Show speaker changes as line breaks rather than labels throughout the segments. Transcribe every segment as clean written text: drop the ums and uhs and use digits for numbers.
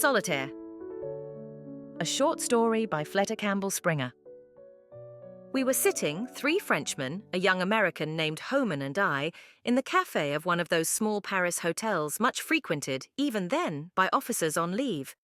Solitaire. A short story by Fleta Campbell Springer. We were sitting, three Frenchmen, a young American named Homan and I, in the café of one of those small Paris hotels much frequented, even then, by officers on leave.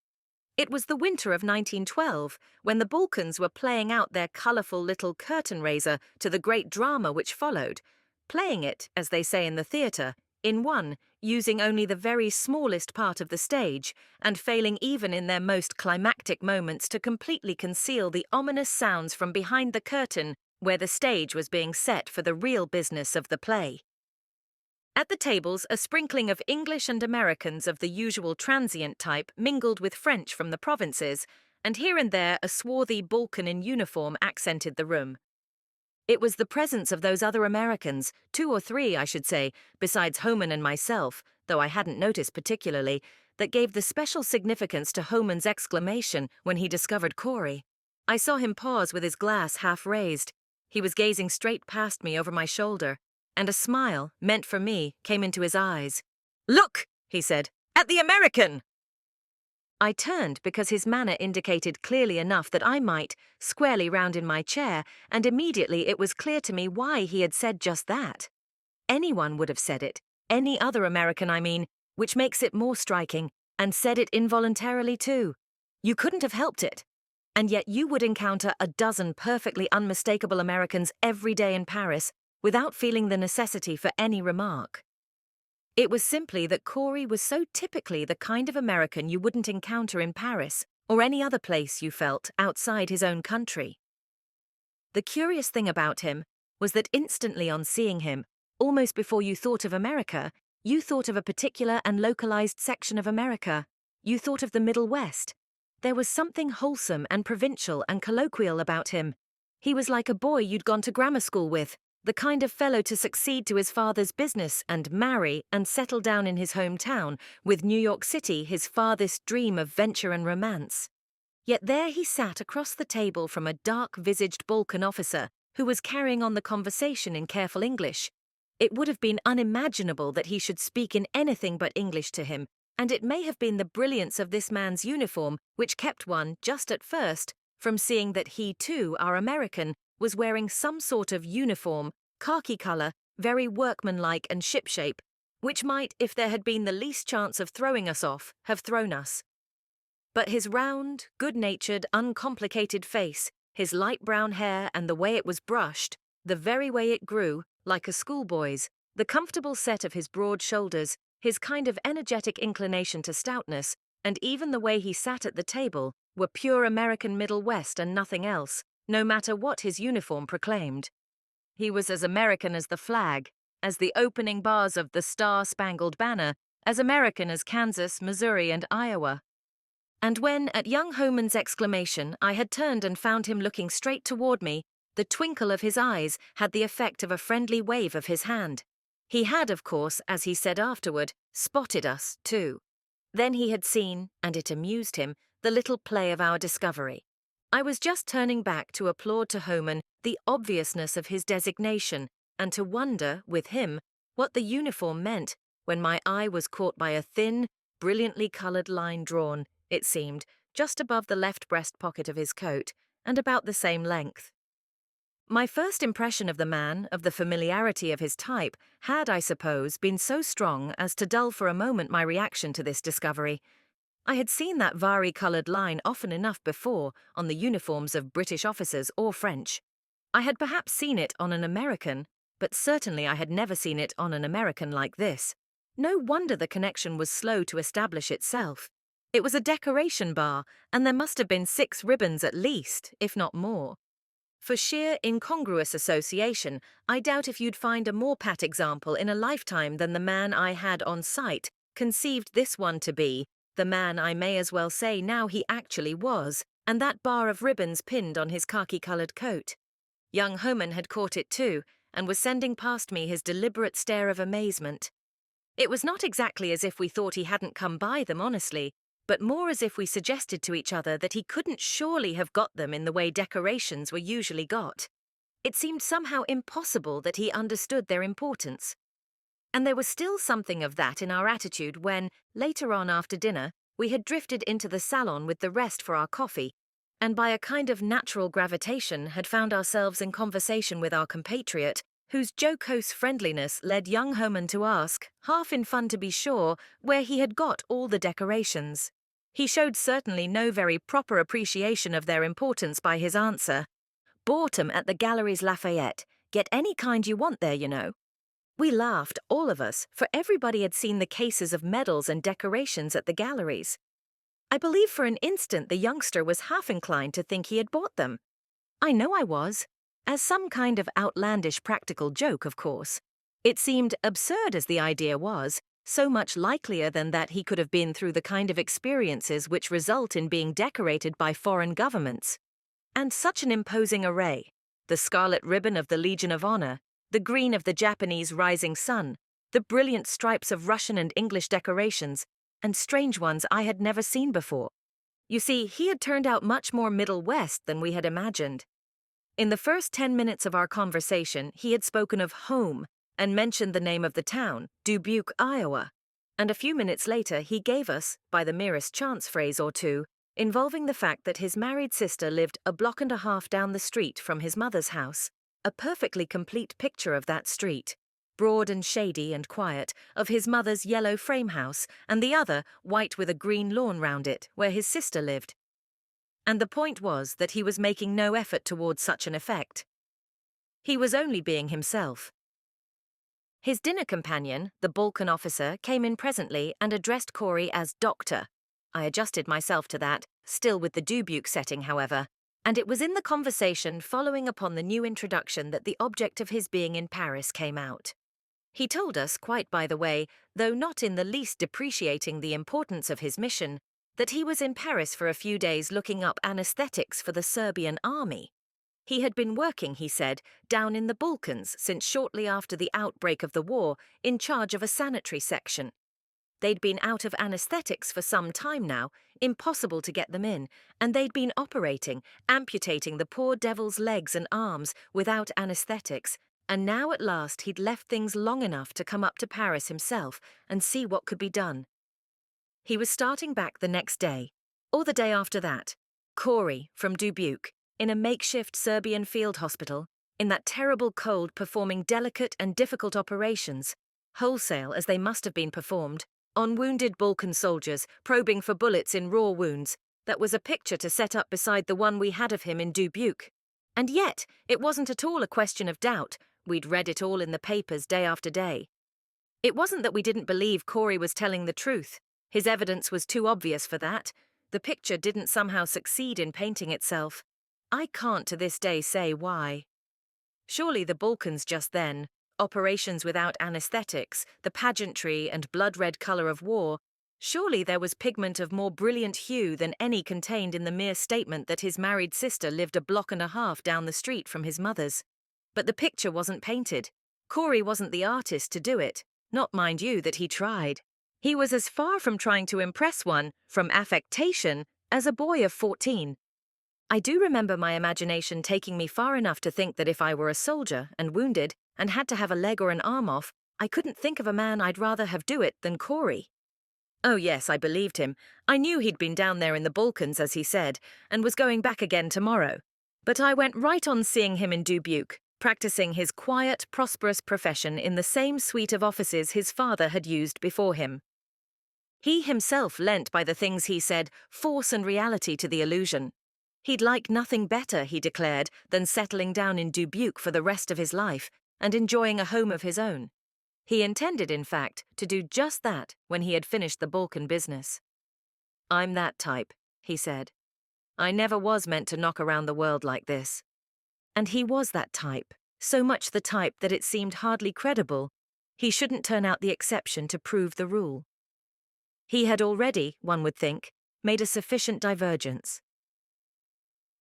It was the winter of 1912, when the Balkans were playing out their colourful little curtain raiser to the great drama which followed, playing it, as they say in the theatre, in one, using only the very smallest part of the stage, and failing even in their most climactic moments to completely conceal the ominous sounds from behind the curtain where the stage was being set for the real business of the play. At the tables, a sprinkling of English and Americans of the usual transient type mingled with French from the provinces, and here and there a swarthy Balkan in uniform accented the room. It was the presence of those other Americans, 2 or 3, I should say, besides Homan and myself, though I hadn't noticed particularly, that gave the special significance to Homan's exclamation when he discovered Corey. I saw him pause with his glass half raised. He was gazing straight past me over my shoulder, and a smile, meant for me, came into his eyes. "Look," he said, "at the American!" I turned because his manner indicated clearly enough that I might, squarely round in my chair, and immediately it was clear to me why he had said just that. Anyone would have said it, any other American I mean, which makes it more striking, and said it involuntarily too. You couldn't have helped it. And yet you would encounter a dozen perfectly unmistakable Americans every day in Paris without feeling the necessity for any remark. It was simply that Corey was so typically the kind of American you wouldn't encounter in Paris or any other place you felt outside his own country. The curious thing about him was that instantly on seeing him, almost before you thought of America, you thought of a particular and localized section of America. You thought of the Middle West. There was something wholesome and provincial and colloquial about him. He was like a boy you'd gone to grammar school with, the kind of fellow to succeed to his father's business and marry and settle down in his hometown, with New York City his farthest dream of venture and romance. Yet there he sat across the table from a dark-visaged Balkan officer who was carrying on the conversation in careful English. It would have been unimaginable that he should speak in anything but English to him, and it may have been the brilliance of this man's uniform which kept one, just at first, from seeing that he too, our American, was wearing some sort of uniform, khaki colour, very workmanlike and shipshape, which might, if there had been the least chance of throwing us off, have thrown us. But his round, good-natured, uncomplicated face, his light brown hair and the way it was brushed, the very way it grew, like a schoolboy's, the comfortable set of his broad shoulders, his kind of energetic inclination to stoutness, and even the way he sat at the table, were pure American Middle West and nothing else, no matter what his uniform proclaimed. He was as American as the flag, as the opening bars of the Star-Spangled Banner, as American as Kansas, Missouri, and Iowa. And when, at young Homan's exclamation, I had turned and found him looking straight toward me, the twinkle of his eyes had the effect of a friendly wave of his hand. He had, of course, as he said afterward, spotted us, too. Then he had seen, and it amused him, the little play of our discovery. I was just turning back to applaud to Homan the obviousness of his designation and to wonder, with him, what the uniform meant when my eye was caught by a thin, brilliantly coloured line drawn, it seemed, just above the left breast pocket of his coat and about the same length. My first impression of the man, of the familiarity of his type, had, I suppose, been so strong as to dull for a moment my reaction to this discovery. I had seen that vari-coloured line often enough before on the uniforms of British officers or French. I had perhaps seen it on an American, but certainly I had never seen it on an American like this. No wonder the connection was slow to establish itself. It was a decoration bar, and there must have been 6 ribbons at least, if not more. For sheer incongruous association, I doubt if you'd find a more pat example in a lifetime than the man I had on sight conceived this one to be, the man I may as well say now he actually was, and that bar of ribbons pinned on his khaki-coloured coat. Young Homan had caught it too, and was sending past me his deliberate stare of amazement. It was not exactly as if we thought he hadn't come by them honestly, but more as if we suggested to each other that he couldn't surely have got them in the way decorations were usually got. It seemed somehow impossible that he understood their importance. And there was still something of that in our attitude when, later on after dinner, we had drifted into the salon with the rest for our coffee, and by a kind of natural gravitation had found ourselves in conversation with our compatriot, whose jocose friendliness led young Homan to ask, half in fun to be sure, where he had got all the decorations. He showed certainly no very proper appreciation of their importance by his answer. Bought 'em at the Galleries Lafayette. Get any kind you want there, you know. We laughed, all of us, for everybody had seen the cases of medals and decorations at the galleries. I believe for an instant the youngster was half inclined to think he had bought them. I know I was. As some kind of outlandish practical joke, of course. It seemed, absurd as the idea was, so much likelier than that he could have been through the kind of experiences which result in being decorated by foreign governments. And such an imposing array. The scarlet ribbon of the Legion of Honor, the green of the Japanese rising sun, the brilliant stripes of Russian and English decorations, and strange ones I had never seen before. You see, he had turned out much more Middle West than we had imagined. In the first 10 minutes of our conversation, he had spoken of home and mentioned the name of the town, Dubuque, Iowa. And a few minutes later, he gave us, by the merest chance phrase or two, involving the fact that his married sister lived a block and a half down the street from his mother's house, a perfectly complete picture of that street, broad and shady and quiet, of his mother's yellow frame house, and the other white with a green lawn round it, where his sister lived. And the point was that he was making no effort towards such an effect. He was only being himself. His dinner companion, the Balkan officer, came in presently and addressed Corey as Doctor. I adjusted myself to that, still with the Dubuque setting, however, and it was in the conversation following upon the new introduction that the object of his being in Paris came out. He told us, quite by the way, though not in the least depreciating the importance of his mission, that he was in Paris for a few days looking up anesthetics for the Serbian army. He had been working, he said, down in the Balkans since shortly after the outbreak of the war, in charge of a sanitary section. They'd been out of anesthetics for some time now, impossible to get them in, and they'd been operating, amputating the poor devil's legs and arms without anesthetics, and now at last he'd left things long enough to come up to Paris himself and see what could be done. He was starting back the next day, or the day after that, Corey from Dubuque, in a makeshift Serbian field hospital, in that terrible cold performing delicate and difficult operations, wholesale as they must have been performed, on wounded Balkan soldiers, probing for bullets in raw wounds. That was a picture to set up beside the one we had of him in Dubuque. And yet, it wasn't at all a question of doubt. We'd read it all in the papers day after day. It wasn't that we didn't believe Corey was telling the truth. His evidence was too obvious for that. The picture didn't somehow succeed in painting itself. I can't to this day say why. Surely the Balkans just then, operations without anesthetics, the pageantry and blood-red colour of war, surely there was pigment of more brilliant hue than any contained in the mere statement that his married sister lived a block and a half down the street from his mother's. But the picture wasn't painted. Corey wasn't the artist to do it. Not, mind you, that he tried. He was as far from trying to impress one, from affectation, as a boy of 14. I do remember my imagination taking me far enough to think that if I were a soldier and wounded and had to have a leg or an arm off, I couldn't think of a man I'd rather have do it than Corey. Oh yes, I believed him. I knew he'd been down there in the Balkans, as he said, and was going back again tomorrow. But I went right on seeing him in Dubuque, practicing his quiet, prosperous profession in the same suite of offices his father had used before him. He himself lent, by the things he said, force and reality to the illusion. He'd like nothing better, he declared, than settling down in Dubuque for the rest of his life and enjoying a home of his own. He intended, in fact, to do just that when he had finished the Balkan business. I'm that type, he said. I never was meant to knock around the world like this. And he was that type, so much the type that it seemed hardly credible. He shouldn't turn out the exception to prove the rule. He had already, one would think, made a sufficient divergence.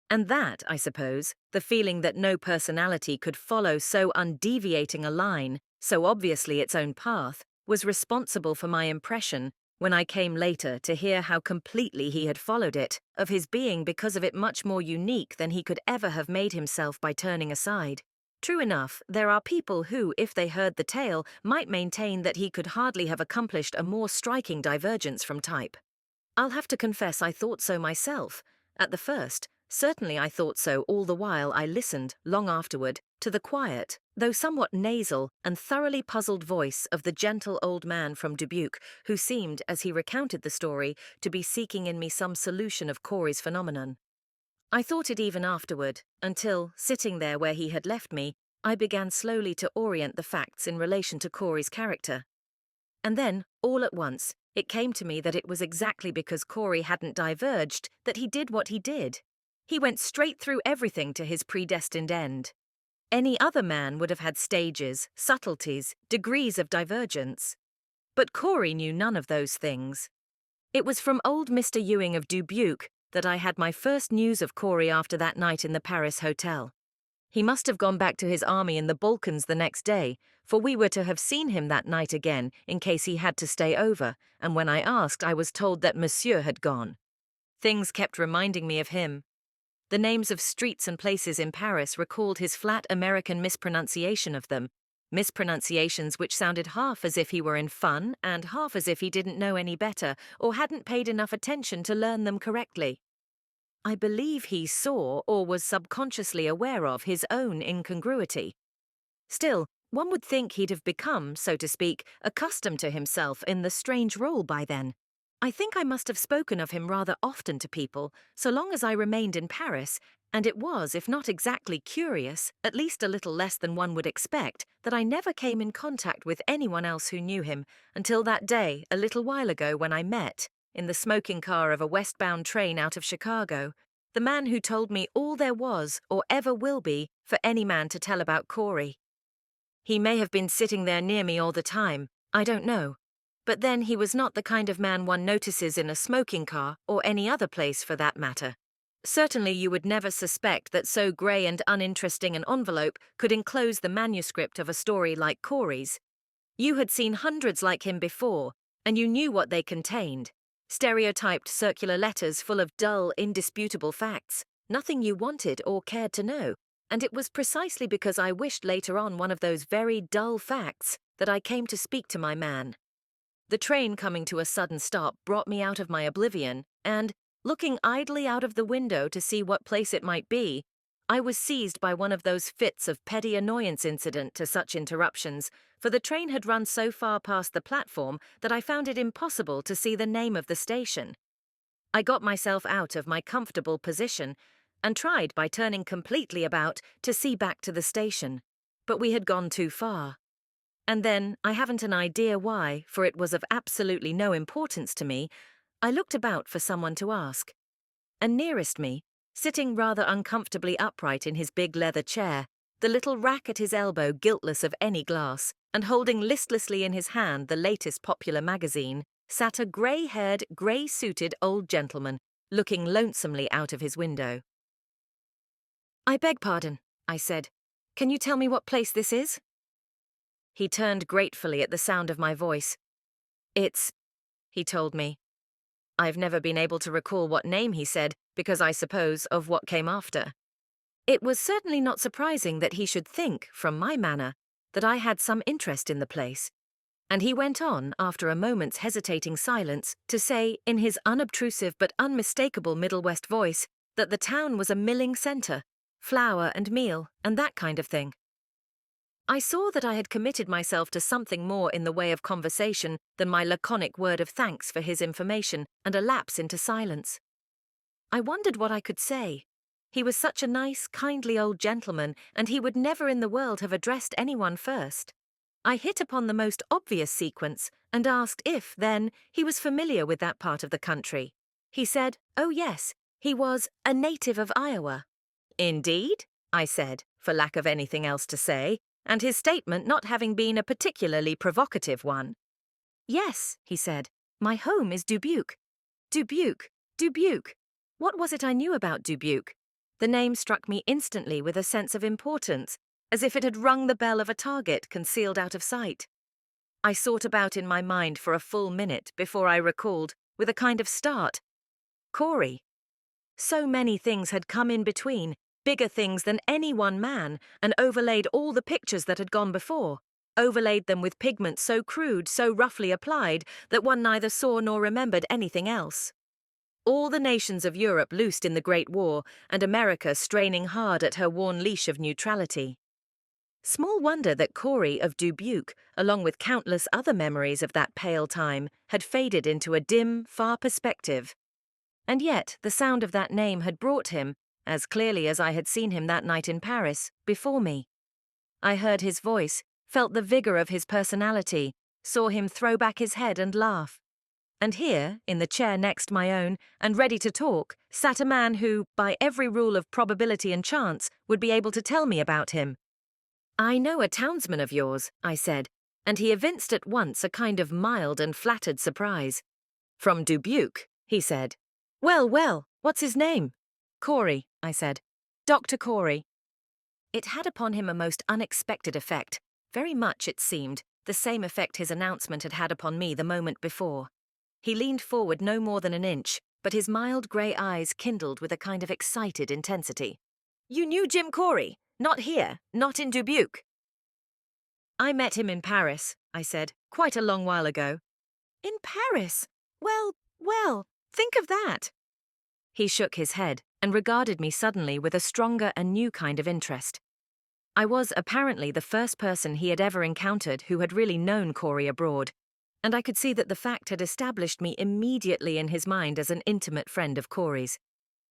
And that, I suppose, the feeling that no personality could follow so undeviating a line, so obviously its own path, was responsible for my impression, when I came later to hear how completely he had followed it, of his being because of it much more unique than he could ever have made himself by turning aside. True enough, there are people who, if they heard the tale, might maintain that he could hardly have accomplished a more striking divergence from type. I'll have to confess I thought so myself. At the first, certainly I thought so all the while I listened, long afterward, to the quiet, though somewhat nasal and thoroughly puzzled voice of the gentle old man from Dubuque, who seemed, as he recounted the story, to be seeking in me some solution of Corey's phenomenon. I thought it even afterward, until, sitting there where he had left me, I began slowly to orient the facts in relation to Corey's character. And then, all at once, it came to me that it was exactly because Corey hadn't diverged that he did what he did. He went straight through everything to his predestined end. Any other man would have had stages, subtleties, degrees of divergence. But Corey knew none of those things. It was from old Mr. Ewing of Dubuque that I had my first news of Corey after that night in the Paris hotel. He must have gone back to his army in the Balkans the next day, for we were to have seen him that night again in case he had to stay over, and when I asked I was told that Monsieur had gone. Things kept reminding me of him. The names of streets and places in Paris recalled his flat American mispronunciation of them, mispronunciations which sounded half as if he were in fun and half as if he didn't know any better or hadn't paid enough attention to learn them correctly. I believe he saw or was subconsciously aware of his own incongruity. Still, one would think he'd have become, so to speak, accustomed to himself in the strange role by then. I think I must have spoken of him rather often to people, so long as I remained in Paris, and it was, if not exactly curious, at least a little less than one would expect, that I never came in contact with anyone else who knew him, until that day, a little while ago, when I met, in the smoking car of a westbound train out of Chicago, the man who told me all there was, or ever will be, for any man to tell about Corey. He may have been sitting there near me all the time, I don't know. But then he was not the kind of man one notices in a smoking car, or any other place for that matter. Certainly you would never suspect that so grey and uninteresting an envelope could enclose the manuscript of a story like Corey's. You had seen hundreds like him before, and you knew what they contained. Stereotyped circular letters full of dull, indisputable facts, nothing you wanted or cared to know, and it was precisely because I wished later on one of those very dull facts that I came to speak to my man. The train coming to a sudden stop brought me out of my oblivion, and, looking idly out of the window to see what place it might be, I was seized by one of those fits of petty annoyance incident to such interruptions, for the train had run so far past the platform that I found it impossible to see the name of the station. I got myself out of my comfortable position and tried by turning completely about to see back to the station, but we had gone too far. And then, I haven't an idea why, for it was of absolutely no importance to me, I looked about for someone to ask. And nearest me, sitting rather uncomfortably upright in his big leather chair, the little rack at his elbow guiltless of any glass, and holding listlessly in his hand the latest popular magazine, sat a grey-haired, grey-suited old gentleman, looking lonesomely out of his window. "I beg pardon," I said. "Can you tell me what place this is?" He turned gratefully at the sound of my voice. "It's," he told me. I've never been able to recall what name he said, because I suppose of what came after. It was certainly not surprising that he should think, from my manner, that I had some interest in the place. And he went on, after a moment's hesitating silence, to say, in his unobtrusive but unmistakable Middle West voice, that the town was a milling centre, flour and meal, and that kind of thing. I saw that I had committed myself to something more in the way of conversation than my laconic word of thanks for his information and a lapse into silence. I wondered what I could say. He was such a nice, kindly old gentleman, and he would never in the world have addressed anyone first. I hit upon the most obvious sequence and asked if, then, he was familiar with that part of the country. He said, oh yes, he was a native of Iowa. Indeed? I said, for lack of anything else to say, and his statement not having been a particularly provocative one. Yes, he said, my home is Dubuque. Dubuque, Dubuque. What was it I knew about Dubuque? The name struck me instantly with a sense of importance, as if it had rung the bell of a target concealed out of sight. I sought about in my mind for a full minute before I recalled, with a kind of start, Corey. So many things had come in between, bigger things than any one man, and overlaid all the pictures that had gone before, overlaid them with pigment so crude, so roughly applied, that one neither saw nor remembered anything else. all the nations of Europe loosed in the Great War, and America straining hard at her worn leash of neutrality. Small wonder that Corey of Dubuque, along with countless other memories of that pale time, had faded into a dim, far perspective. And yet the sound of that name had brought him, as clearly as I had seen him that night in Paris, before me. I heard his voice, felt the vigor of his personality, saw him throw back his head and laugh. And here, in the chair next my own, and ready to talk, sat a man who, by every rule of probability and chance, would be able to tell me about him. "I know a townsman of yours," I said, and he evinced at once a kind of mild and flattered surprise. "From Dubuque," he said. "Well, well, what's his name?" "Corey," I said. "Dr. Corey." It had upon him a most unexpected effect, very much, it seemed, the same effect his announcement had had upon me the moment before. He leaned forward no more than an inch, but his mild grey eyes kindled with a kind of excited intensity. "You knew Jim Corey? Not here, not in Dubuque?" "I met him in Paris," I said, "quite a long while ago." "In Paris? Well, well, think of that." He shook his head and regarded me suddenly with a stronger and new kind of interest. I was apparently the first person he had ever encountered who had really known Corey abroad, and I could see that the fact had established me immediately in his mind as an intimate friend of Corey's.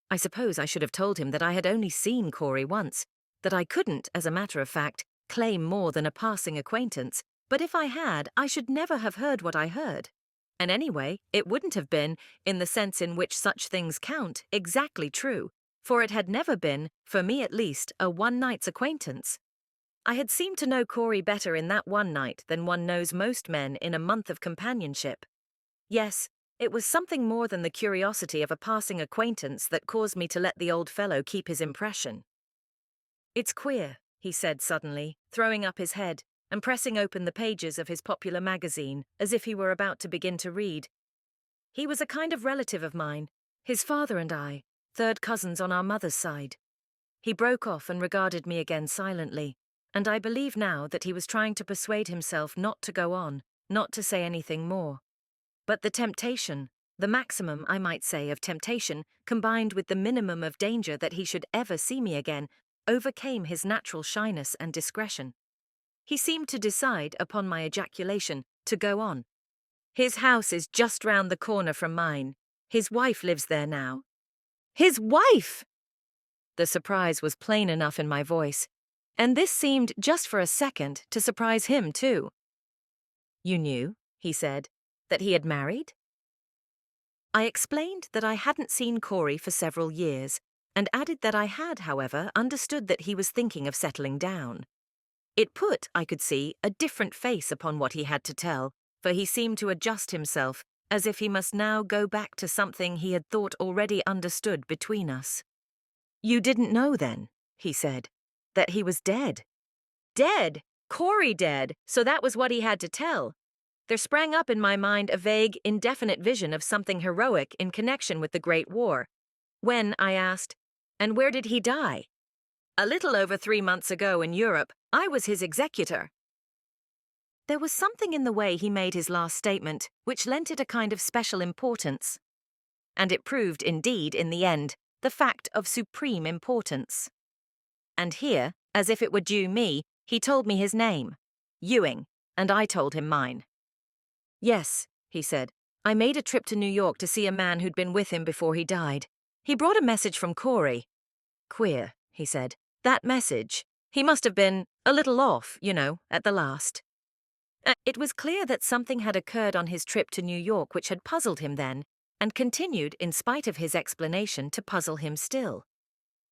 I suppose I should have told him that I had only seen Corey once, that I couldn't, as a matter of fact, claim more than a passing acquaintance, but if I had, I should never have heard what I heard. And anyway, it wouldn't have been, in the sense in which such things count, exactly true, for it had never been, for me at least, a one-night's acquaintance. I had seemed to know Corey better in that one night than one knows most men in a month of companionship. Yes, it was something more than the curiosity of a passing acquaintance that caused me to let the old fellow keep his impression. "It's queer," he said suddenly, throwing up his head and pressing open the pages of his popular magazine as if he were about to begin to read. "He was a kind of relative of mine, his father and I, third cousins on our mother's side." He broke off and regarded me again silently, and I believe now that he was trying to persuade himself not to go on, not to say anything more. But the temptation, the maximum, I might say, of temptation, combined with the minimum of danger that he should ever see me again, overcame his natural shyness and discretion. He seemed to decide, upon my ejaculation, to go on. "His house is just round the corner from mine. His wife lives there now." "His wife!" The surprise was plain enough in my voice, and this seemed, just for a second, to surprise him too. "You knew," he said, "that he had married?" I explained that I hadn't seen Corey for several years, and added that I had, however, understood that he was thinking of settling down. It put, I could see, a different face upon what he had to tell, for he seemed to adjust himself, as if he must now go back to something he had thought already understood between us. "You didn't know then," he said, "that he was dead?" Dead! Corey dead! So that was what he had to tell. There sprang up in my mind a vague, indefinite vision of something heroic in connection with the Great War. When, I asked, "And where did he die?" "A little over 3 months ago in Europe. I was his executor." There was something in the way he made his last statement which lent it a kind of special importance. And it proved, indeed, in the end, the fact of supreme importance. And here, as if it were due me, he told me his name, Ying, and I told him mine. "Yes," he said, "I made a trip to New York to see a man who'd been with him before he died. He brought a message from Corey." "Queer," he said. "That message. He must have been a little off, at the last." It was clear that something had occurred on his trip to New York which had puzzled him then, and continued, in spite of his explanation, to puzzle him still.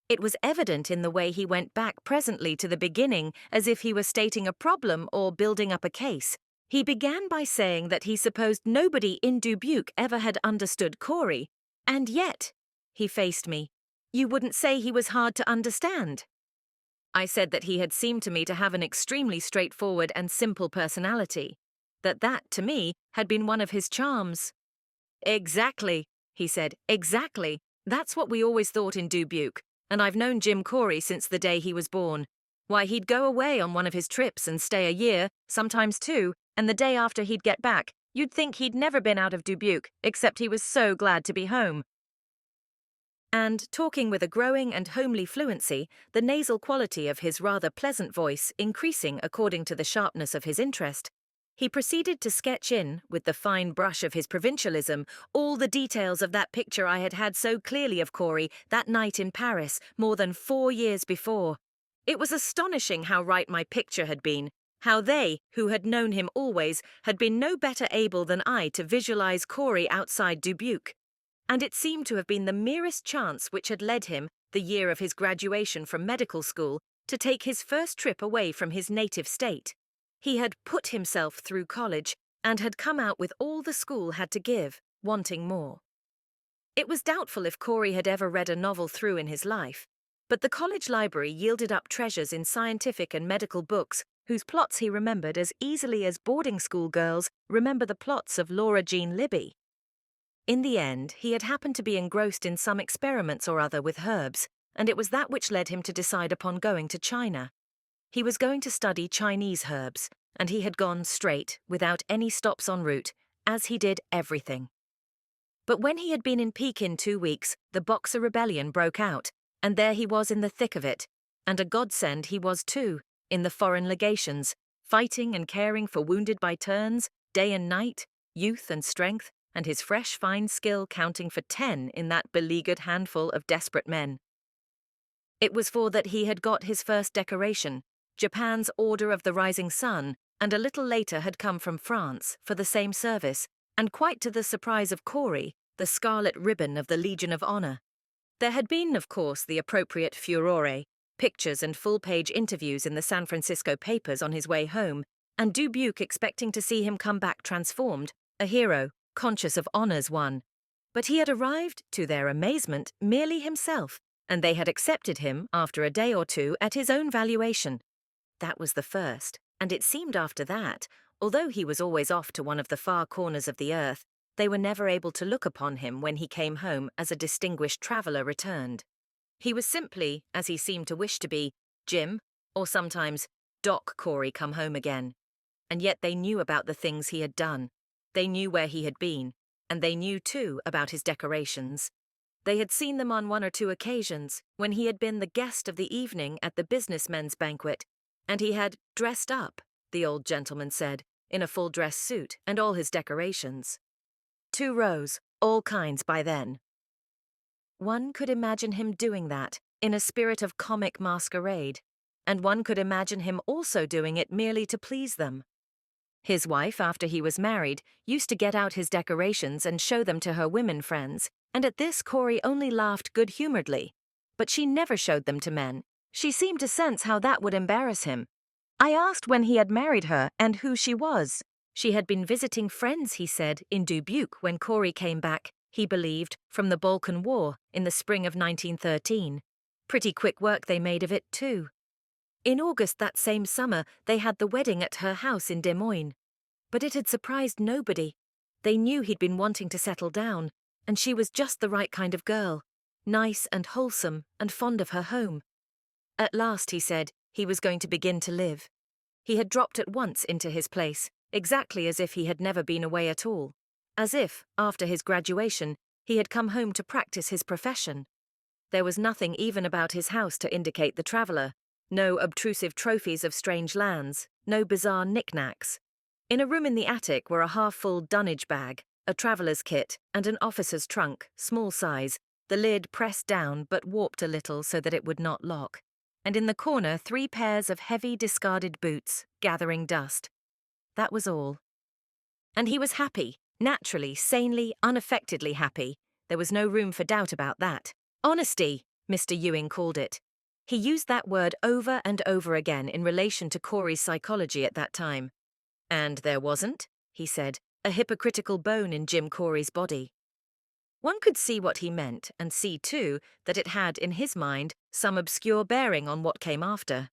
It was evident in the way he went back presently to the beginning, as if he were stating a problem or building up a case. He began by saying that he supposed nobody in Dubuque ever had understood Corey, and yet, he faced me, you wouldn't say he was hard to understand. I said that he had seemed to me to have an extremely straightforward and simple personality, that, to me, had been one of his charms. "Exactly," he said, "exactly. That's what we always thought in Dubuque, and I've known Jim Corey since the day he was born. Why, he'd go away on one of his trips and stay a year, sometimes 2, and the day after he'd get back, you'd think he'd never been out of Dubuque, except he was so glad to be home. And, talking with a growing and homely fluency, the nasal quality of his rather pleasant voice increasing according to the sharpness of his interest, he proceeded to sketch in, with the fine brush of his provincialism, all the details of that picture I had had so clearly of Corey that night in Paris, more than 4 years before. It was astonishing how right my picture had been, how they, who had known him always, had been no better able than I to visualize Corey outside Dubuque. And it seemed to have been the merest chance which had led him, the year of his graduation from medical school, to take his first trip away from his native state. He had put himself through college and had come out with all the school had to give, wanting more. It was doubtful if Corey had ever read a novel through in his life, but the college library yielded up treasures in scientific and medical books whose plots he remembered as easily as boarding school girls remember the plots of Laura Jean Libbey. In the end, he had happened to be engrossed in some experiments or other with herbs, and it was that which led him to decide upon going to China. He was going to study Chinese herbs, and he had gone straight, without any stops en route, as he did everything. But when he had been in Pekin 2 weeks, the Boxer Rebellion broke out, and there he was in the thick of it, and a godsend he was too, in the foreign legations, fighting and caring for wounded by turns, day and night, youth and strength, and his fresh fine skill counting for 10 in that beleaguered handful of desperate men. It was for that he had got his first decoration, Japan's Order of the Rising Sun, and a little later had come from France for the same service, and quite to the surprise of Corey, the scarlet ribbon of the Legion of Honor. There had been, of course, the appropriate furore, pictures and full-page interviews in the San Francisco papers on his way home, and Dubuque expecting to see him come back transformed, a hero, conscious of honors won. But he had arrived, to their amazement, merely himself, and they had accepted him, after a day or two, at his own valuation. That was the first, and it seemed after that, although he was always off to one of the far corners of the earth, they were never able to look upon him when he came home as a distinguished traveller returned. He was simply, as he seemed to wish to be, Jim, or sometimes Doc Corey come home again. And yet they knew about the things he had done. They knew where he had been, and they knew, too, about his decorations. They had seen them on 1 or 2 occasions, when he had been the guest of the evening at the businessmen's banquet, and he had dressed up, the old gentleman said, in a full-dress suit and all his decorations. 2 rows, all kinds by then. One could imagine him doing that, in a spirit of comic masquerade, and one could imagine him also doing it merely to please them. His wife, after he was married, used to get out his decorations and show them to her women friends, and at this Corey only laughed good-humoredly. But she never showed them to men. She seemed to sense how that would embarrass him. I asked when he had married her and who she was. She had been visiting friends, he said, in Dubuque when Corey came back, he believed, from the Balkan War in the spring of 1913. Pretty quick work they made of it, too. In August that same summer, they had the wedding at her house in Des Moines. But it had surprised nobody. They knew he'd been wanting to settle down, and she was just the right kind of girl, nice and wholesome and fond of her home. At last, he said, he was going to begin to live. He had dropped at once into his place, exactly as if he had never been away at all. As if, after his graduation, he had come home to practice his profession. There was nothing even about his house to indicate the traveller. No obtrusive trophies of strange lands, no bizarre knickknacks. In a room in the attic were a half-full dunnage bag, a traveller's kit, and an officer's trunk, small size, the lid pressed down but warped a little so that it would not lock. And in the corner 3 pairs of heavy discarded boots, gathering dust. That was all. And he was happy, naturally, sanely, unaffectedly happy. There was no room for doubt about that. Honesty, Mr. Ewing called it. He used that word over and over again in relation to Corey's psychology at that time. And there wasn't, he said, a hypocritical bone in Jim Corey's body. One could see what he meant, and see, too, that it had, in his mind, some obscure bearing on what came after.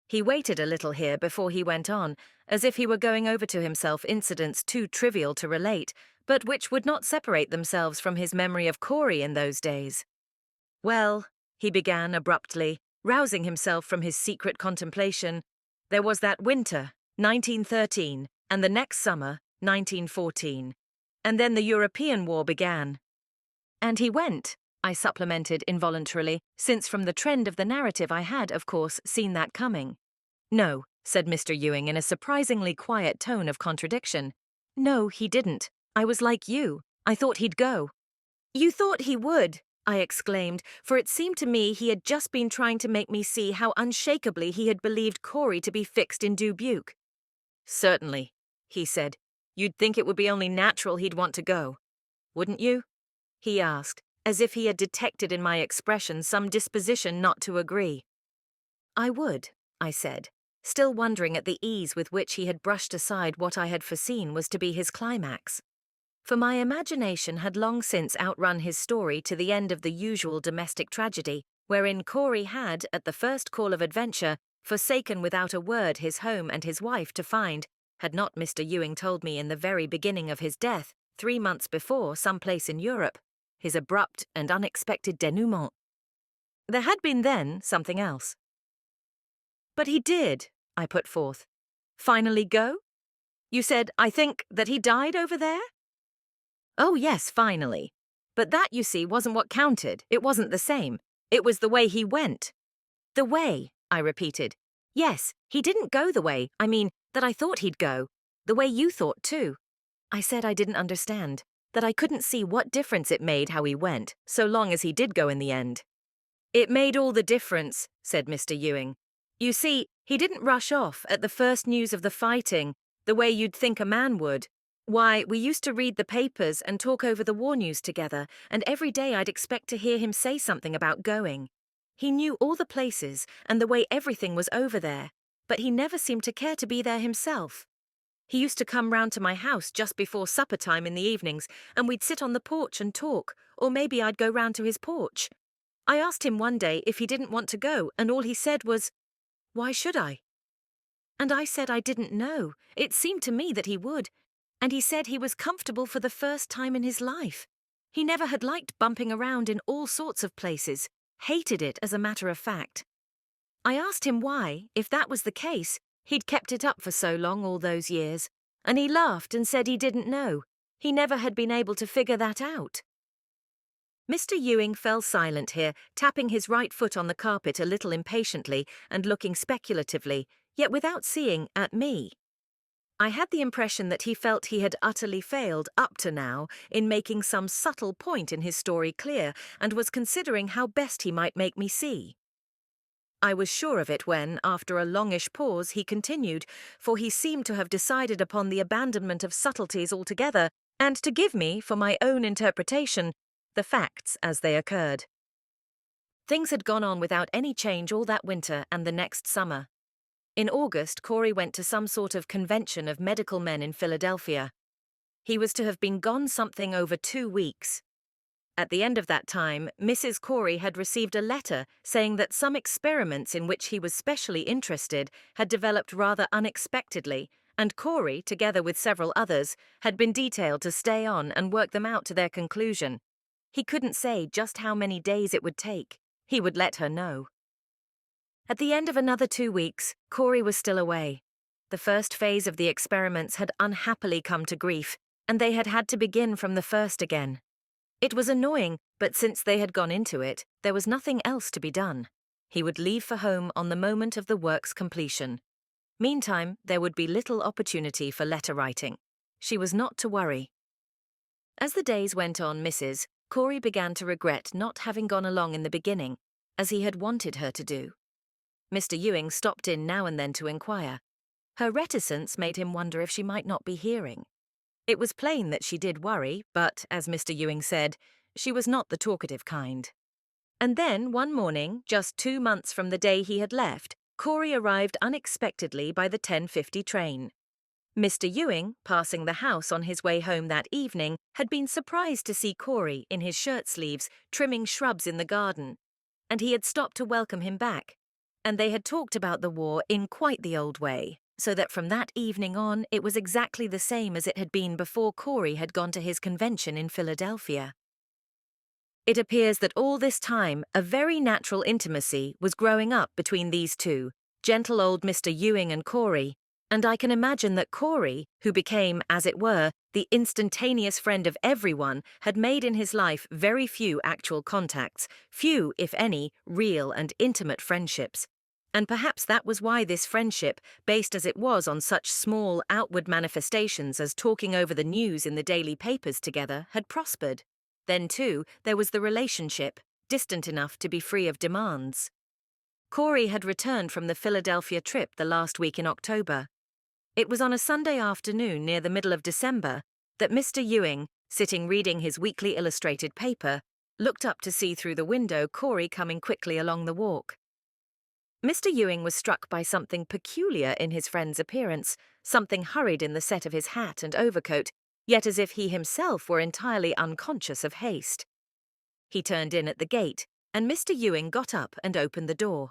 He waited a little here before he went on, as if he were going over to himself incidents too trivial to relate, but which would not separate themselves from his memory of Corey in those days. Well, he began abruptly, rousing himself from his secret contemplation, there was that winter, 1913, and the next summer, 1914. And then the European War began. And he went, I supplemented involuntarily, since from the trend of the narrative I had, of course, seen that coming. No, said Mr. Ewing in a surprisingly quiet tone of contradiction. No, he didn't. I was like you. I thought he'd go. You thought he would, I exclaimed, for it seemed to me he had just been trying to make me see how unshakably he had believed Corey to be fixed in Dubuque. Certainly, he said. You'd think it would be only natural he'd want to go. Wouldn't you? He asked, as if he had detected in my expression some disposition not to agree. I would, I said, still wondering at the ease with which he had brushed aside what I had foreseen was to be his climax. For my imagination had long since outrun his story to the end of the usual domestic tragedy, wherein Corey had, at the first call of adventure, forsaken without a word his home and his wife to find, had not Mr. Ewing told me in the very beginning of his death, 3 months before, some place in Europe, his abrupt and unexpected denouement. There had been then something else. But he did, I put forth. Finally go? You said, I think, that he died over there? Oh yes, finally. But that, you see, wasn't what counted. It wasn't the same. It was the way he went. The way, I repeated. Yes, he didn't go the way, that I thought he'd go. The way you thought too. I said I didn't understand, that I couldn't see what difference it made how he went, so long as he did go in the end. It made all the difference, said Mr. Ewing. You see, he didn't rush off at the first news of the fighting, the way you'd think a man would. Why, we used to read the papers and talk over the war news together, and every day I'd expect to hear him say something about going. He knew all the places and the way everything was over there, but he never seemed to care to be there himself. He used to come round to my house just before supper time in the evenings, and we'd sit on the porch and talk, or maybe I'd go round to his porch. I asked him one day if he didn't want to go, and all he said was, "Why should I?" And I said I didn't know. It seemed to me that he would. And he said he was comfortable for the first time in his life. He never had liked bumping around in all sorts of places, hated it as a matter of fact. I asked him why, if that was the case, he'd kept it up for so long all those years, and he laughed and said he didn't know. He never had been able to figure that out. Mr. Ewing fell silent here, tapping his right foot on the carpet a little impatiently and looking speculatively, yet without seeing, at me. I had the impression that he felt he had utterly failed, up to now, in making some subtle point in his story clear, and was considering how best he might make me see. I was sure of it when, after a longish pause, he continued, for he seemed to have decided upon the abandonment of subtleties altogether, and to give me, for my own interpretation, the facts as they occurred. Things had gone on without any change all that winter and the next summer. In August, Corey went to some sort of convention of medical men in Philadelphia. He was to have been gone something over 2 weeks. At the end of that time, Mrs. Corey had received a letter saying that some experiments in which he was specially interested had developed rather unexpectedly, and Corey, together with several others, had been detailed to stay on and work them out to their conclusion. He couldn't say just how many days it would take. He would let her know. At the end of another 2 weeks, Corey was still away. The first phase of the experiments had unhappily come to grief, and they had had to begin from the first again. It was annoying, but since they had gone into it, there was nothing else to be done. He would leave for home on the moment of the work's completion. Meantime, there would be little opportunity for letter writing. She was not to worry. As the days went on, Corey began to regret not having gone along in the beginning, as he had wanted her to do. Mr. Ewing stopped in now and then to inquire. Her reticence made him wonder if she might not be hearing. It was plain that she did worry, but, as Mr. Ewing said, she was not the talkative kind. And then, one morning, just 2 months from the day he had left, Corey arrived unexpectedly by the 10:50 train. Mr. Ewing, passing the house on his way home that evening, had been surprised to see Corey, in his shirt sleeves, trimming shrubs in the garden, and he had stopped to welcome him back. And they had talked about the war in quite the old way, so that from that evening on it was exactly the same as it had been before Corey had gone to his convention in Philadelphia. It appears that all this time a very natural intimacy was growing up between these two, gentle old Mr. Ewing and Corey, And I can imagine that Corey, who became, as it were, the instantaneous friend of everyone, had made in his life very few actual contacts, few, if any, real and intimate friendships. And perhaps that was why this friendship, based as it was on such small outward manifestations as talking over the news in the daily papers together, had prospered. Then, too, there was the relationship, distant enough to be free of demands. Corey had returned from the Philadelphia trip the last week in October. It was on a Sunday afternoon near the middle of December that Mr. Ying, sitting reading his weekly illustrated paper, looked up to see through the window Corey coming quickly along the walk. Mr. Ying was struck by something peculiar in his friend's appearance, something hurried in the set of his hat and overcoat, yet as if he himself were entirely unconscious of haste. He turned in at the gate, and Mr. Ying got up and opened the door.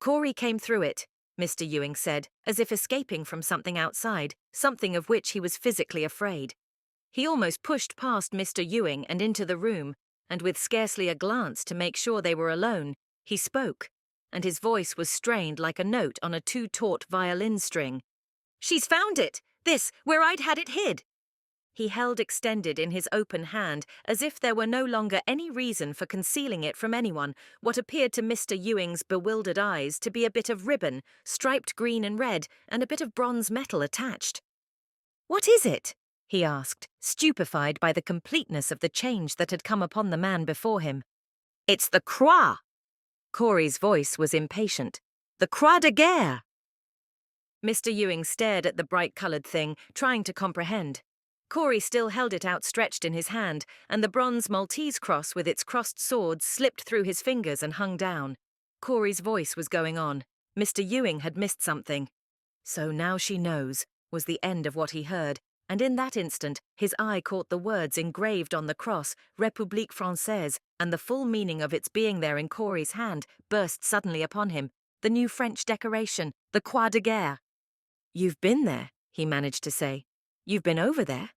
Corey came through it, Mr. Ying said, as if escaping from something outside, something of which he was physically afraid. He almost pushed past Mr. Ying and into the room, and with scarcely a glance to make sure they were alone, he spoke, and his voice was strained like a note on a too-taut violin string. "She's found it! This, where I'd had it hid!" He held extended in his open hand, as if there were no longer any reason for concealing it from anyone, what appeared to Mr. Ying's bewildered eyes to be a bit of ribbon, striped green and red, and a bit of bronze metal attached. "What is it?" he asked, stupefied by the completeness of the change that had come upon the man before him. "It's the croix!" Corey's voice was impatient. "The croix de guerre!" Mr. Ying stared at the bright-coloured thing, trying to comprehend. Corey still held it outstretched in his hand, and the bronze Maltese cross with its crossed swords slipped through his fingers and hung down. Corey's voice was going on. Mr. Ying had missed something. "So now she knows," was the end of what he heard, and in that instant his eye caught the words engraved on the cross, République Française, and the full meaning of its being there in Corey's hand burst suddenly upon him. The new French decoration, the Croix de Guerre. "You've been there," he managed to say. "You've been over there?"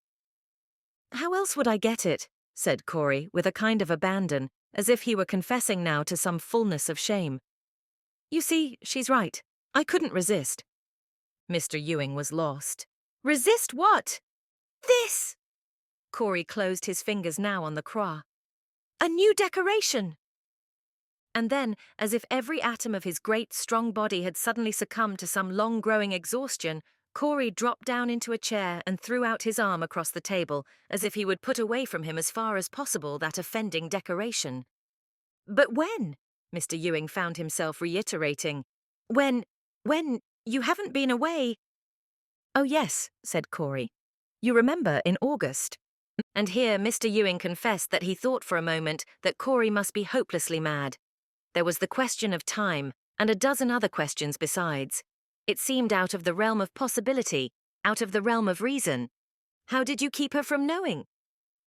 "How else would I get it?" said Corey, with a kind of abandon, as if he were confessing now to some fullness of shame. "You see, she's right. I couldn't resist." Mr. Ying was lost. "Resist what?" "This!" Corey closed his fingers now on the croix. "A new decoration!" And then, as if every atom of his great, strong body had suddenly succumbed to some long-growing exhaustion, Corey dropped down into a chair and threw out his arm across the table, as if he would put away from him as far as possible that offending decoration. "But when?" Mr. Ying found himself reiterating. When you haven't been away." "Oh yes," said Corey. "You remember in August." And here Mr. Ying confessed that he thought for a moment that Corey must be hopelessly mad. There was the question of time, and a dozen other questions besides. It seemed out of the realm of possibility, out of the realm of reason. How did you keep her from knowing?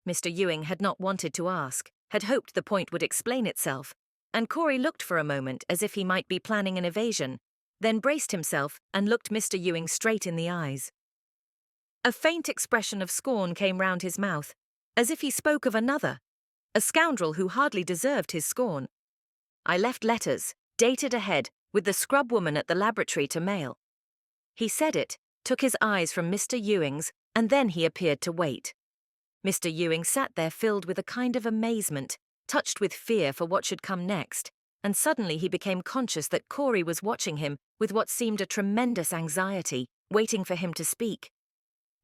Mr. Ying had not wanted to ask, had hoped the point would explain itself, and Corey looked for a moment as if he might be planning an evasion, then braced himself and looked Mr. Ying straight in the eyes. A faint expression of scorn came round his mouth, as if he spoke of another, a scoundrel who hardly deserved his scorn. "I left letters, dated ahead, with the scrub woman at the laboratory to mail." He said it, took his eyes from Mr. Ying's, and then he appeared to wait. Mr. Ying sat there filled with a kind of amazement, touched with fear for what should come next, and suddenly he became conscious that Corey was watching him with what seemed a tremendous anxiety, waiting for him to speak.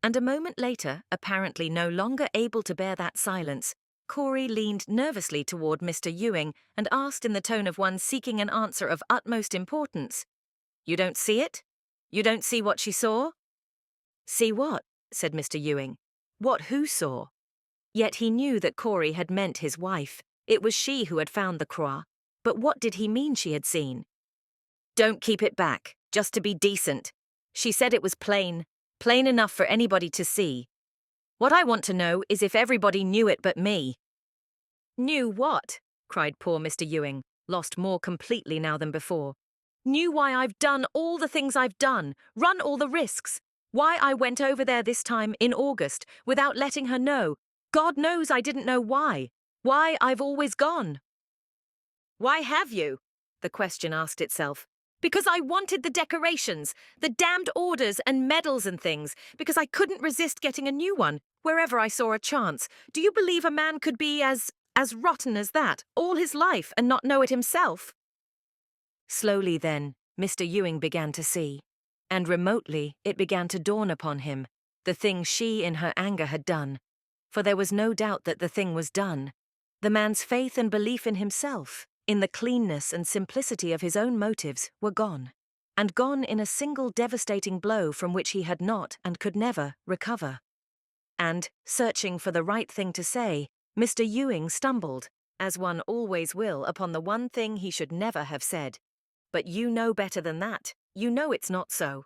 And a moment later, apparently no longer able to bear that silence, Corey leaned nervously toward Mr. Ying and asked in the tone of one seeking an answer of utmost importance, "You don't see it? You don't see what she saw?" "See what?" said Mr. Ying. "What who saw?" Yet he knew that Corey had meant his wife. It was she who had found the croix. But what did he mean she had seen? "Don't keep it back, just to be decent. She said it was plain enough for anybody to see. What I want to know is if everybody knew it but me." "Knew what?" cried poor Mr. Ying, lost more completely now than before. "Knew why I've done all the things I've done, run all the risks. Why I went over there this time in August without letting her know. God knows I didn't know why. Why I've always gone." "Why have you?" the question asked itself. Because I wanted the decorations, the damned orders and medals and things, because I couldn't resist getting a new one, wherever I saw a chance. Do you believe a man could be as rotten as that, all his life, and not know it himself? Slowly then, Mr. Ying began to see. And remotely, it began to dawn upon him, the thing she in her anger had done. For there was no doubt that the thing was done. The man's faith and belief in himself, in the cleanness and simplicity of his own motives, were gone. And gone in a single devastating blow from which he had not and could never recover. And, searching for the right thing to say, Mr. Ying stumbled, as one always will, upon the one thing he should never have said. But you know better than that. You know it's not so.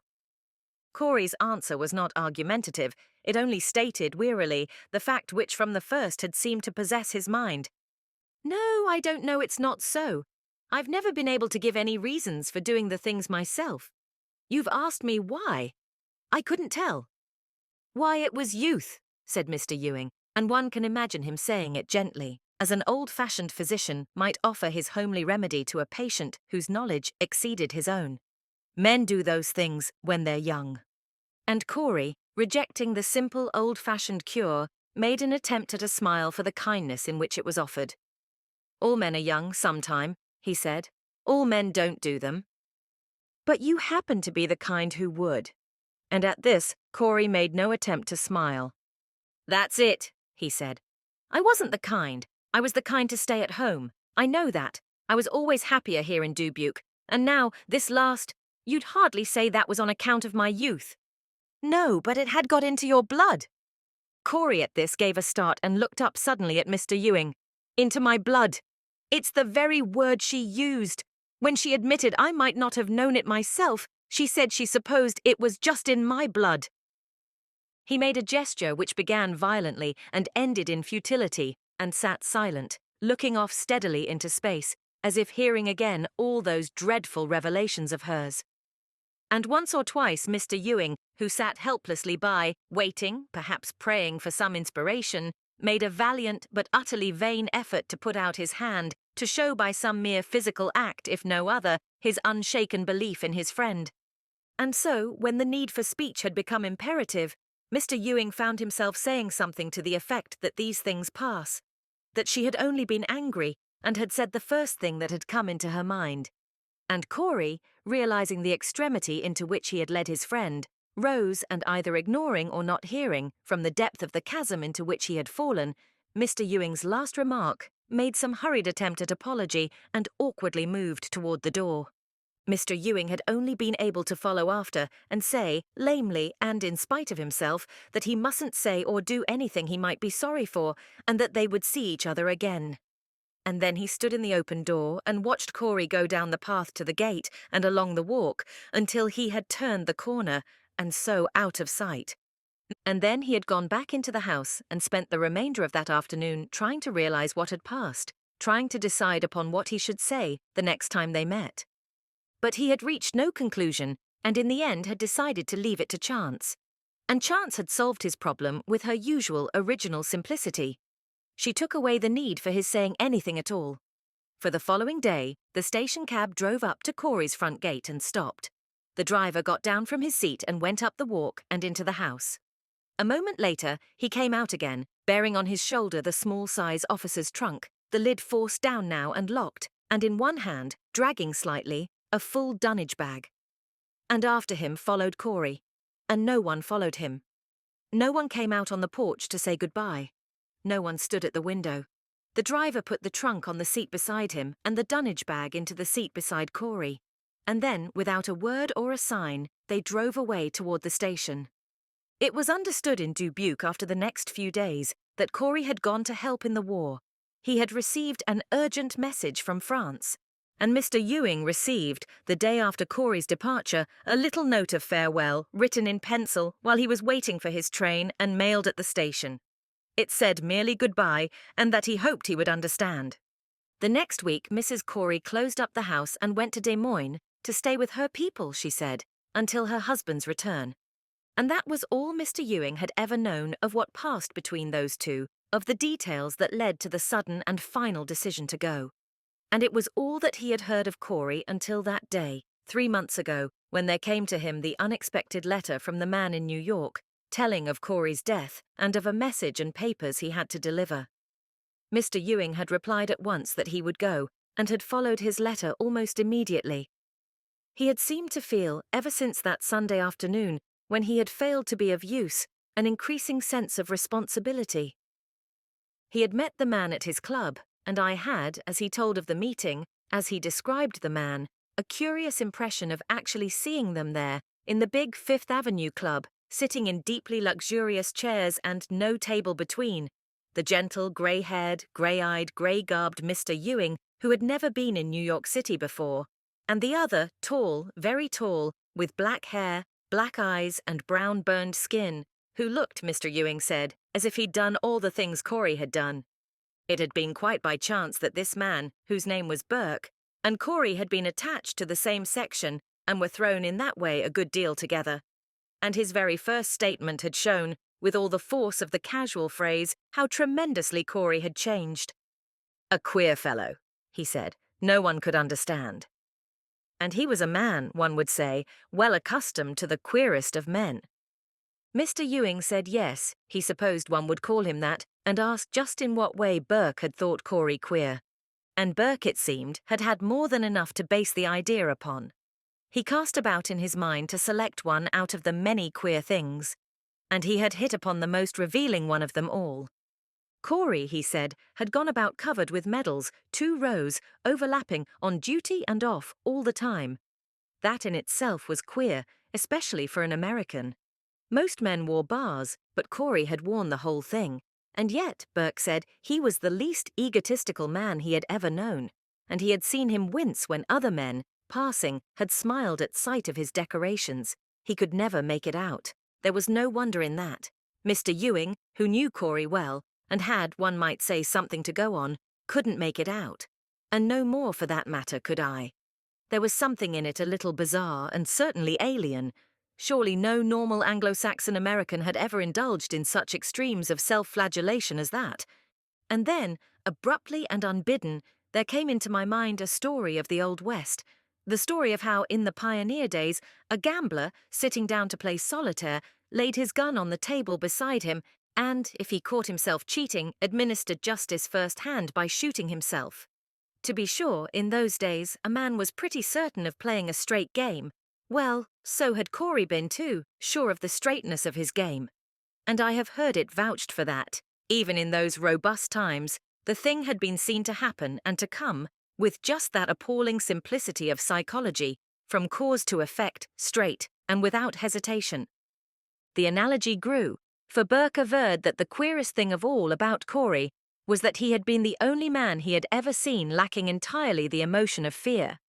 Corey's answer was not argumentative. It only stated wearily the fact which from the first had seemed to possess his mind. No, I don't know it's not so. I've never been able to give any reasons for doing the things myself. You've asked me why. I couldn't tell. Why, it was youth, said Mr. Ying, and one can imagine him saying it gently, as an old-fashioned physician might offer his homely remedy to a patient whose knowledge exceeded his own. Men do those things when they're young. And Corey, rejecting the simple old-fashioned cure, made an attempt at a smile for the kindness in which it was offered. All men are young sometime, he said. All men don't do them. But you happen to be the kind who would. And at this, Corey made no attempt to smile. That's it, he said. I wasn't the kind. I was the kind to stay at home. I know that. I was always happier here in Dubuque. And now, this last, you'd hardly say that was on account of my youth. No, but it had got into your blood. Corey at this gave a start and looked up suddenly at Mr. Ying. Into my blood. It's the very word she used. When she admitted I might not have known it myself, she said she supposed it was just in my blood. He made a gesture which began violently and ended in futility, and sat silent, looking off steadily into space, as if hearing again all those dreadful revelations of hers. And once or twice Mr. Ying, who sat helplessly by, waiting, perhaps praying for some inspiration, made a valiant but utterly vain effort to put out his hand, to show by some mere physical act, if no other, his unshaken belief in his friend. And so, when the need for speech had become imperative, Mr. Ying found himself saying something to the effect that these things pass, that she had only been angry and had said the first thing that had come into her mind. And Corey, realizing the extremity into which he had led his friend, rose and either ignoring or not hearing, from the depth of the chasm into which he had fallen, Mr. Ying's last remark, made some hurried attempt at apology and awkwardly moved toward the door. Mr. Ying had only been able to follow after and say, lamely and in spite of himself, that he mustn't say or do anything he might be sorry for, and that they would see each other again. And then he stood in the open door and watched Corey go down the path to the gate and along the walk until he had turned the corner, and so out of sight. And then he had gone back into the house and spent the remainder of that afternoon trying to realize what had passed, trying to decide upon what he should say the next time they met. But he had reached no conclusion, and in the end had decided to leave it to chance. And chance had solved his problem with her usual original simplicity. She took away the need for his saying anything at all. For the following day, the station cab drove up to Corey's front gate and stopped. The driver got down from his seat and went up the walk and into the house. A moment later, he came out again, bearing on his shoulder the small-size officer's trunk, the lid forced down now and locked, and in one hand, dragging slightly, a full dunnage bag. And after him followed Corey, and no one followed him. No one came out on the porch to say goodbye. No one stood at the window. The driver put the trunk on the seat beside him and the dunnage bag into the seat beside Corey. And then, without a word or a sign, they drove away toward the station. It was understood in Dubuque after the next few days that Corey had gone to help in the war. He had received an urgent message from France. And Mr. Ying received, the day after Corey's departure, a little note of farewell written in pencil while he was waiting for his train and mailed at the station. It said merely goodbye and that he hoped he would understand. The next week, Mrs. Corey closed up the house and went to Des Moines to stay with her people, she said, until her husband's return. And that was all Mr. Ying had ever known of what passed between those two, of the details that led to the sudden and final decision to go. And it was all that he had heard of Corey until that day, 3 months ago, when there came to him the unexpected letter from the man in New York, telling of Corey's death and of a message and papers he had to deliver. Mr. Ewing had replied at once that he would go, and had followed his letter almost immediately. He had seemed to feel, ever since that Sunday afternoon, when he had failed to be of use, an increasing sense of responsibility. He had met the man at his club, and I had, as he told of the meeting, as he described the man, a curious impression of actually seeing them there, in the big Fifth Avenue club, sitting in deeply luxurious chairs and no table between, the gentle, grey-haired, grey-eyed, grey-garbed Mr. Ewing, who had never been in New York City before, and the other, tall, very tall, with black hair, black eyes, and brown burned skin, who looked, Mr. Ewing said, as if he'd done all the things Corey had done. It had been quite by chance that this man, whose name was Burke, and Corey had been attached to the same section and were thrown in that way a good deal together. And his very first statement had shown, with all the force of the casual phrase, how tremendously Corey had changed. "A queer fellow," he said. "No one could understand." And he was a man, one would say, well accustomed to the queerest of men. Mr. Ewing said yes, he supposed one would call him that, and asked just in what way Burke had thought Corey queer. And Burke, it seemed, had had more than enough to base the idea upon. He cast about in his mind to select one out of the many queer things, and he had hit upon the most revealing one of them all. Corey, he said, had gone about covered with medals, 2 rows, overlapping, on duty and off, all the time. That in itself was queer, especially for an American. Most men wore bars, but Corey had worn the whole thing. And yet, Burke said, he was the least egotistical man he had ever known, and he had seen him wince when other men, passing, had smiled at sight of his decorations. He could never make it out. There was no wonder in that. Mr. Ewing, who knew Corey well, and had, one might say, something to go on, couldn't make it out. And no more, for that matter, could I. There was something in it a little bizarre and certainly alien. Surely no normal Anglo-Saxon American had ever indulged in such extremes of self-flagellation as that. And then, abruptly and unbidden, there came into my mind a story of the Old West, the story of how, in the pioneer days, a gambler, sitting down to play solitaire, laid his gun on the table beside him and, if he caught himself cheating, administered justice first-hand by shooting himself. To be sure, in those days, a man was pretty certain of playing a straight game. Well, so had Corey been too, sure of the straightness of his game. And I have heard it vouched for that. Even in those robust times, the thing had been seen to happen and to come, with just that appalling simplicity of psychology, from cause to effect, straight, and without hesitation. The analogy grew, for Burke averred that the queerest thing of all about Corey was that he had been the only man he had ever seen lacking entirely the emotion of fear.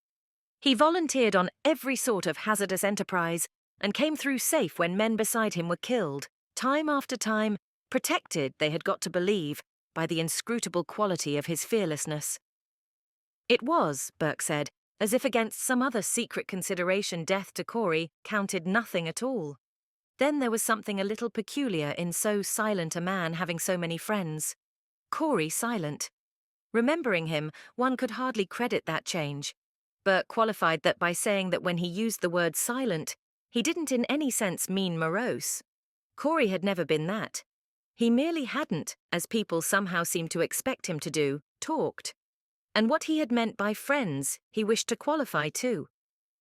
He volunteered on every sort of hazardous enterprise and came through safe when men beside him were killed, time after time, protected, they had got to believe, by the inscrutable quality of his fearlessness. It was, Burke said, as if against some other secret consideration death to Corey counted nothing at all. Then there was something a little peculiar in so silent a man having so many friends. Corey silent. Remembering him, one could hardly credit that change. Burke qualified that by saying that when he used the word silent, he didn't in any sense mean morose. Corey had never been that. He merely hadn't, as people somehow seemed to expect him to do, talked. And what he had meant by friends, he wished to qualify too.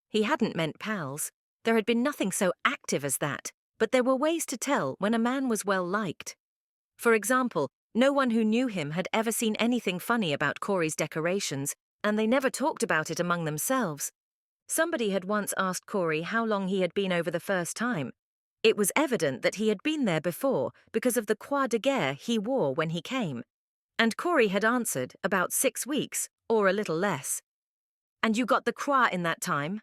He hadn't meant pals. There had been nothing so active as that, but there were ways to tell when a man was well liked. For example, no one who knew him had ever seen anything funny about Corey's decorations, and they never talked about it among themselves. Somebody had once asked Corey how long he had been over the first time. It was evident that he had been there before because of the croix de guerre he wore when he came. And Corey had answered, about 6 weeks, or a little less. "And you got the croix in that time?"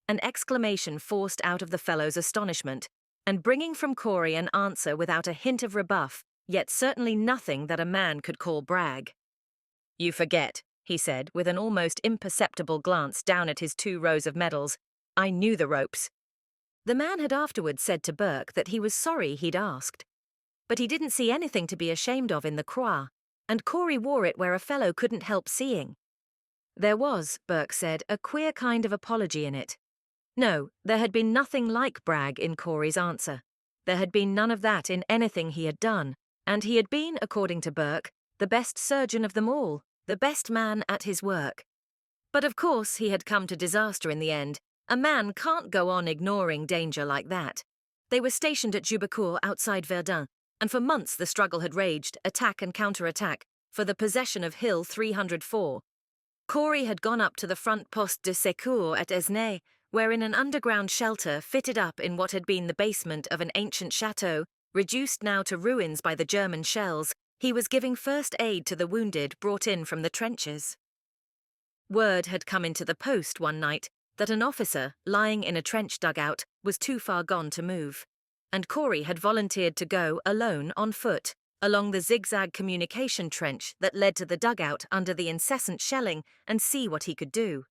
An exclamation forced out of the fellow's astonishment, and bringing from Corey an answer without a hint of rebuff, yet certainly nothing that a man could call brag. "You forget," he said, with an almost imperceptible glance down at his 2 rows of medals. "I knew the ropes." The man had afterwards said to Burke that he was sorry he'd asked. But he didn't see anything to be ashamed of in the croix, and Corey wore it where a fellow couldn't help seeing. There was, Burke said, a queer kind of apology in it. No, there had been nothing like brag in Corey's answer. There had been none of that in anything he had done, and he had been, according to Burke, the best surgeon of them all, the best man at his work. But of course he had come to disaster in the end. A man can't go on ignoring danger like that. They were stationed at Dubuque outside Verdun, and for months the struggle had raged, attack and counterattack, for the possession of Hill 304. Corey had gone up to the front poste de secours at Esnay, where in an underground shelter fitted up in what had been the basement of an ancient chateau, reduced now to ruins by the German shells, he was giving first aid to the wounded brought in from the trenches. Word had come into the post one night that an officer, lying in a trench dugout, was too far gone to move, and Corey had volunteered to go, alone, on foot, along the zigzag communication trench that led to the dugout under the incessant shelling and see what he could do.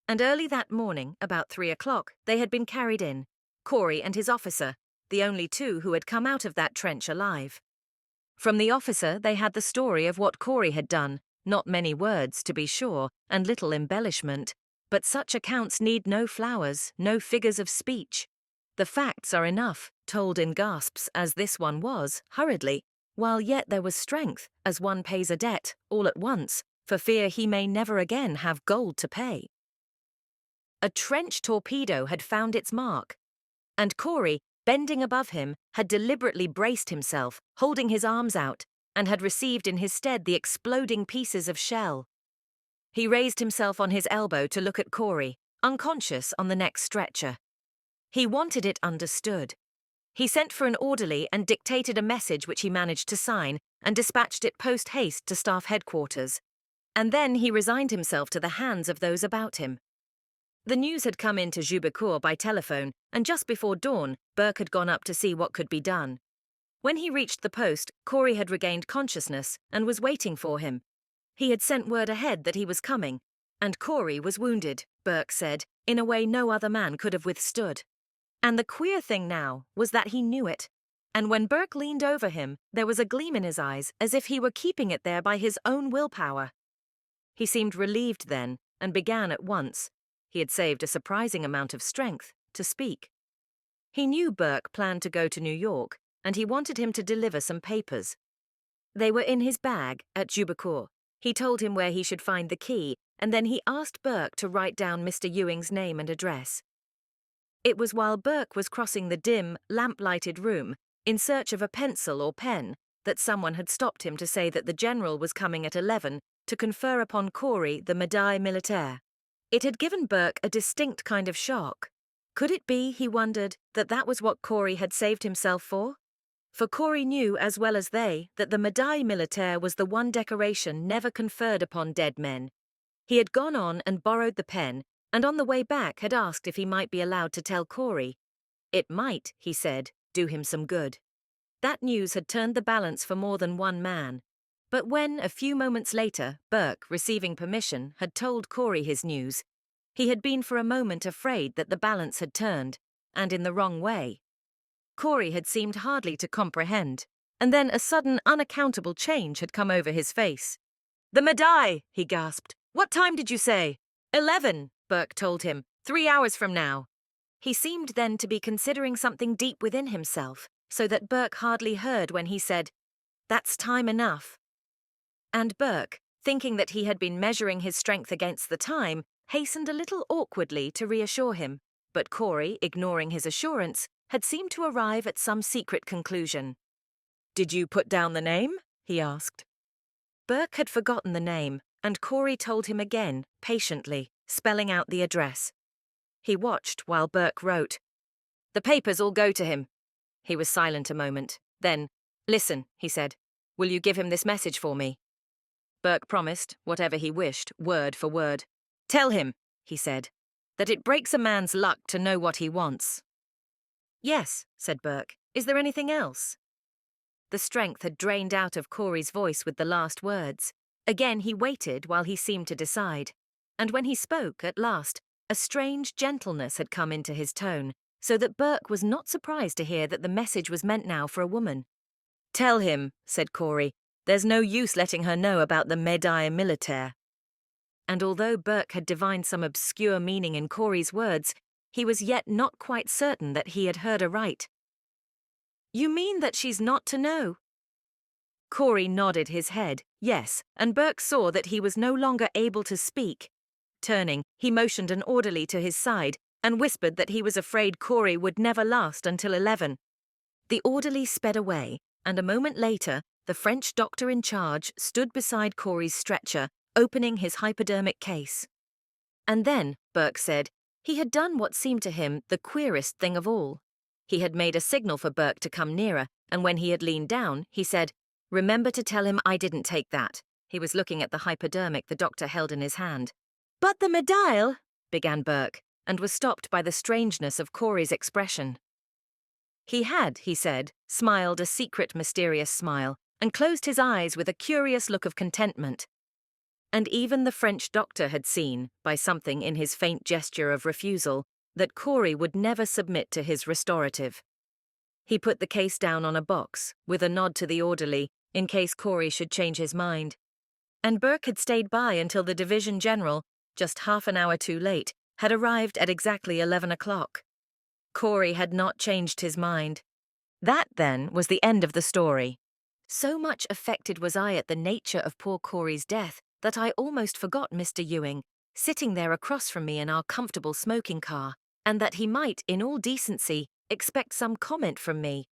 And early that morning, about 3 o'clock, they had been carried in, Corey and his officer, the only two who had come out of that trench alive. From the officer they had the story of what Corey had done, not many words, to be sure, and little embellishment, but such accounts need no flowers, no figures of speech. The facts are enough, told in gasps as this one was, hurriedly, while yet there was strength, as one pays a debt, all at once, for fear he may never again have gold to pay. A trench torpedo had found its mark, and Corey, bending above him, had deliberately braced himself, holding his arms out, and had received in his stead the exploding pieces of shell. He raised himself on his elbow to look at Corey, unconscious on the next stretcher. He wanted it understood. He sent for an orderly and dictated a message which he managed to sign and dispatched it post-haste to staff headquarters. And then he resigned himself to the hands of those about him. The news had come into Dubuque by telephone, and just before dawn, Burke had gone up to see what could be done. When he reached the post, Corey had regained consciousness and was waiting for him. He had sent word ahead that he was coming, and Corey was wounded, Burke said, in a way no other man could have withstood. And the queer thing now was that he knew it, and when Burke leaned over him, there was a gleam in his eyes as if he were keeping it there by his own willpower. He seemed relieved then, and began at once. He had saved a surprising amount of strength to speak. He knew Burke planned to go to New York, and he wanted him to deliver some papers. They were in his bag at Dubuque. He told him where he should find the key, and then he asked Burke to write down Mr. Ewing's name and address. It was while Burke was crossing the dim, lamp-lighted room, in search of a pencil or pen, that someone had stopped him to say that the general was coming at 11 to confer upon Corey the médaille militaire. It had given Burke a distinct kind of shock. Could it be, he wondered, that that was what Corey had saved himself for? For Corey knew as well as they that the médaille militaire was the one decoration never conferred upon dead men. He had gone on and borrowed the pen, and on the way back had asked if he might be allowed to tell Corey. It might, he said, do him some good. That news had turned the balance for more than one man. But when, a few moments later, Burke, receiving permission, had told Corey his news, he had been for a moment afraid that the balance had turned, and in the wrong way. Corey had seemed hardly to comprehend, and then a sudden, unaccountable change had come over his face. "The médaille!" he gasped. "What time did you say?" 11, Burke told him. 3 hours from now. He seemed then to be considering something deep within himself, so that Burke hardly heard when he said, "That's time enough." And Burke, thinking that he had been measuring his strength against the time, hastened a little awkwardly to reassure him, but Corey, ignoring his assurance, had seemed to arrive at some secret conclusion. "Did you put down the name?" he asked. Burke had forgotten the name, and Corey told him again, patiently, spelling out the address. He watched while Burke wrote. "The papers all go to him." He was silent a moment. Then, "Listen," he said. "Will you give him this message for me?" Burke promised, whatever he wished, word for word. "Tell him," he said, "that it breaks a man's luck to know what he wants." "Yes," said Burke. "Is there anything else?" The strength had drained out of Corey's voice with the last words. Again he waited while he seemed to decide. And when he spoke, at last, a strange gentleness had come into his tone, so that Burke was not surprised to hear that the message was meant now for a woman. "Tell him," said Corey, "there's no use letting her know about the médaille militaire." and although Burke had divined some obscure meaning in Corey's words, he was yet not quite certain that he had heard aright. "You mean that she's not to know?" Corey nodded his head, yes, and Burke saw that he was no longer able to speak. Turning, he motioned an orderly to his side and whispered that he was afraid Corey would never last until 11. The orderly sped away, and a moment later, the French doctor in charge stood beside Corey's stretcher, opening his hypodermic case. And then, Burke said, he had done what seemed to him the queerest thing of all. He had made a signal for Burke to come nearer, and when he had leaned down, he said, "Remember to tell him I didn't take that." He was looking at the hypodermic the doctor held in his hand. "But the medile," began Burke, and was stopped by the strangeness of Corey's expression. He had, he said, smiled a secret mysterious smile, and closed his eyes with a curious look of contentment. And even the French doctor had seen, by something in his faint gesture of refusal, that Corey would never submit to his restorative. He put the case down on a box, with a nod to the orderly, in case Corey should change his mind. And Burke had stayed by until the division general, just half an hour too late, had arrived at exactly 11 o'clock. Corey had not changed his mind. That, then, was the end of the story. So much affected was I at the nature of poor Corey's death that I almost forgot Mr. Ewing, sitting there across from me in our comfortable smoking car, and that he might, in all decency, expect some comment from me.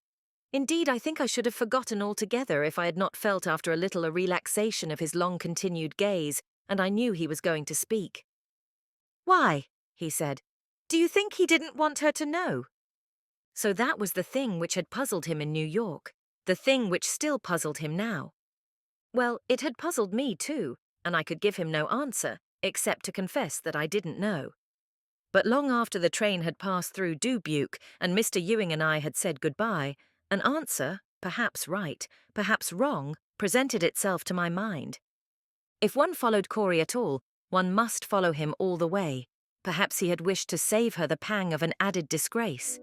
Indeed, I think I should have forgotten altogether if I had not felt after a little a relaxation of his long-continued gaze, and I knew he was going to speak. "Why?" he said. "Do you think he didn't want her to know?" So that was the thing which had puzzled him in New York, the thing which still puzzled him now. Well, it had puzzled me too, and I could give him no answer, except to confess that I didn't know. But long after the train had passed through Dubuque and Mr. Ewing and I had said goodbye, an answer, perhaps right, perhaps wrong, presented itself to my mind. If one followed Corey at all, one must follow him all the way. Perhaps he had wished to save her the pang of an added disgrace.